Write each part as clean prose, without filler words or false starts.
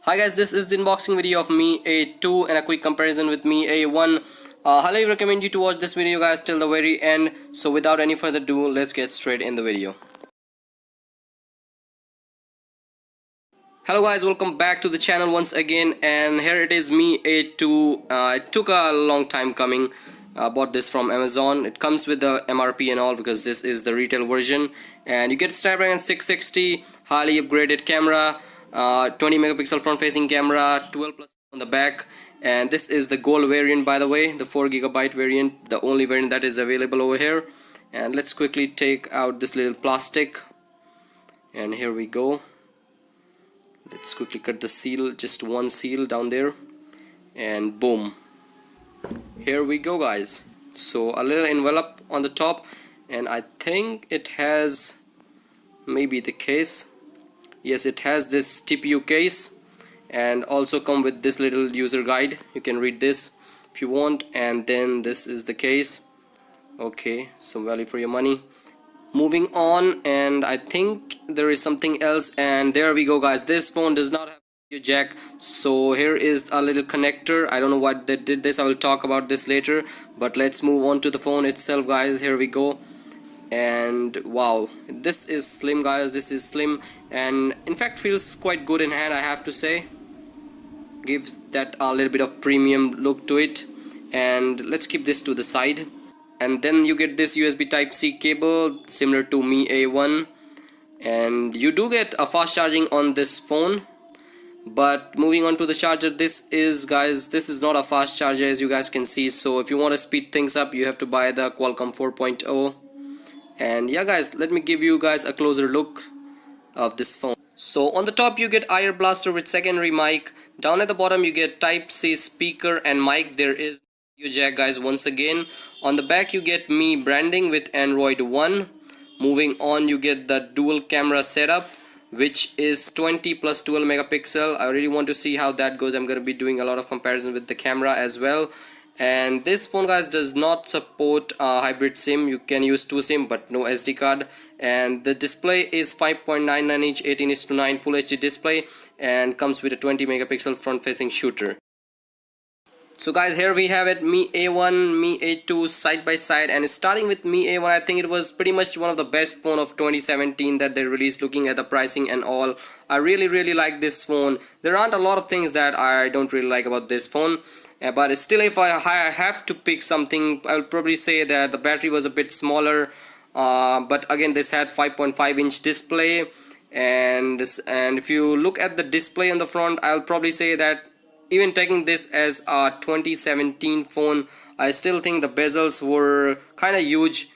Hi guys, this is the unboxing video of Mi A2 and a quick comparison with Mi A1. Highly recommend you to watch this video guys till the very end. So without any further ado, let's get straight in the video. Hello guys, welcome back to the channel once again, and here it is, Mi A2. It took a long time coming. Bought this from Amazon. It comes with the MRP and all because this is the retail version, and you get Snapdragon 660, highly upgraded camera, 20 megapixel front facing camera, 12 plus on the back, and this is the gold variant, by the way, the 4GB variant, the only variant that is available over here. And let's quickly take out this little plastic, and here we go. Let's quickly cut the seal, just one seal down there, and boom, here we go guys. So a little envelope on the top, and I think it has maybe the case. Yes, it has this TPU case, and also come with this little user guide. You can read this if you want, and then this is the case. Okay, some value for your money. Moving on, and I think there is something else, and there we go guys. This phone does not have a jack, so here is a little connector. I don't know why they did this. I will talk about this later, but let's move on to the phone itself guys. Here we go. And wow, this is slim guys, this is slim, and in fact feels quite good in hand, I have to say. Gives that a little bit of premium look to it. And let's keep this to the side, and then you get this USB Type-C cable similar to Mi A1, and you do get a fast charging on this phone. But moving on to the charger, this is guys, this is not a fast charger as you guys can see, so if you want to speed things up you have to buy the Qualcomm 4.0. And yeah guys, let me give you guys a closer look of this phone. So on the top you get IR blaster with secondary mic. Down at the bottom you get Type-C speaker and mic. There is audio jack guys once again. On the back you get Mi branding with Android 1. Moving on, you get the dual camera setup, which is 20 plus 12 megapixel. I really want to see how that goes. I'm going to be doing a lot of comparison with the camera as well. And this phone guys does not support hybrid SIM. You can use 2 SIM but no SD card. And the display is 5.99 inch 18:9 Full HD display, and comes with a 20 megapixel front facing shooter. So guys, here we have it, Mi A1, Mi A2 side by side. And starting with Mi A1, I think it was pretty much one of the best phone of 2017 that they released. Looking at the pricing and all, I really like this phone. There aren't a lot of things that I don't really like about this phone, but still, if I have to pick something, I would probably say that the battery was a bit smaller, but again this had 5.5 inch display, and if you look at the display on the front, I'll probably say that even taking this as a 2017 phone, I still think the bezels were kind of huge,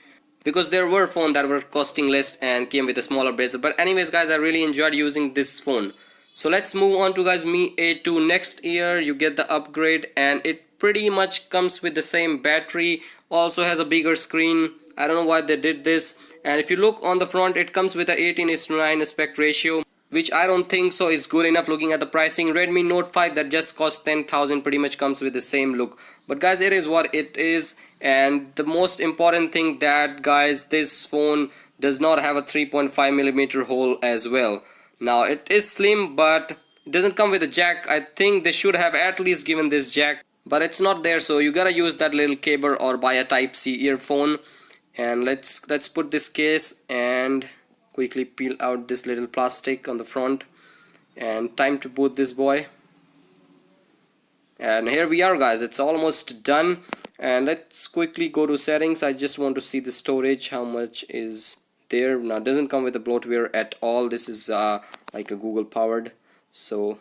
because there were phones that were costing less and came with a smaller bezel. But anyways guys, I really enjoyed using this phone. So let's move on to guys Mi A2. Next year you get the upgrade, and it pretty much comes with the same battery, also has a bigger screen. I don't know why they did this. And if you look on the front, it comes with a 18:9 aspect ratio, which I don't think so is good enough looking at the pricing. Redmi Note 5 that just cost 10,000 pretty much comes with the same look. But guys, it is what it is. And the most important thing that guys, this phone does not have a 3.5mm hole as well. Now it is slim, but it doesn't come with a jack. I think they should have at least given this jack, but it's not there, so you gotta use that little cable or buy a Type-C earphone. And let's put this case and quickly peel out this little plastic on the front, and time to boot this boy. And here we are guys, it's almost done. And let's quickly go to settings. I just want to see the storage, how much is there. Now it doesn't come with the bloatware at all. This is like a Google powered. So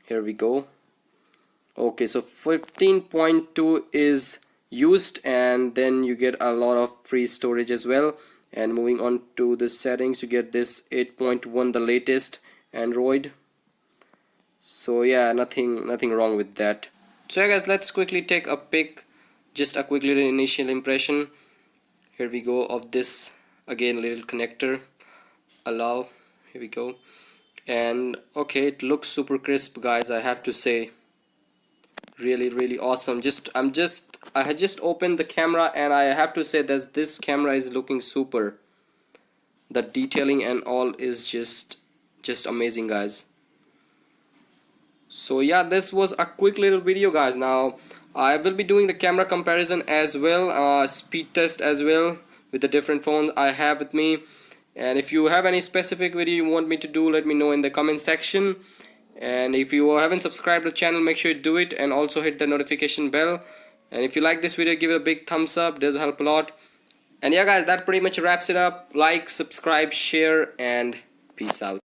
here we go. Okay, so 15.2 is used, and then you get a lot of free storage as well. And moving on to the settings, you get this 8.1, the latest Android. So yeah, nothing wrong with that. So yeah guys, let's quickly take a pic, just a quick little initial impression. Here we go of this, again little connector, allow, here we go. And okay, it looks super crisp guys, I have to say. Really awesome. I had just opened the camera, and I have to say that this camera is looking super. The detailing and all is just amazing guys. So yeah, this was a quick little video, guys. Now I will be doing the camera comparison as well, speed test as well, with the different phones I have with me. And if you have any specific video you want me to do, let me know in the comment section. And if you haven't subscribed to the channel, make sure you do it, and also hit the notification bell. And if you like this video, give it a big thumbs up, it does help a lot. And yeah guys, that pretty much wraps it up. Like, subscribe, share, and peace out.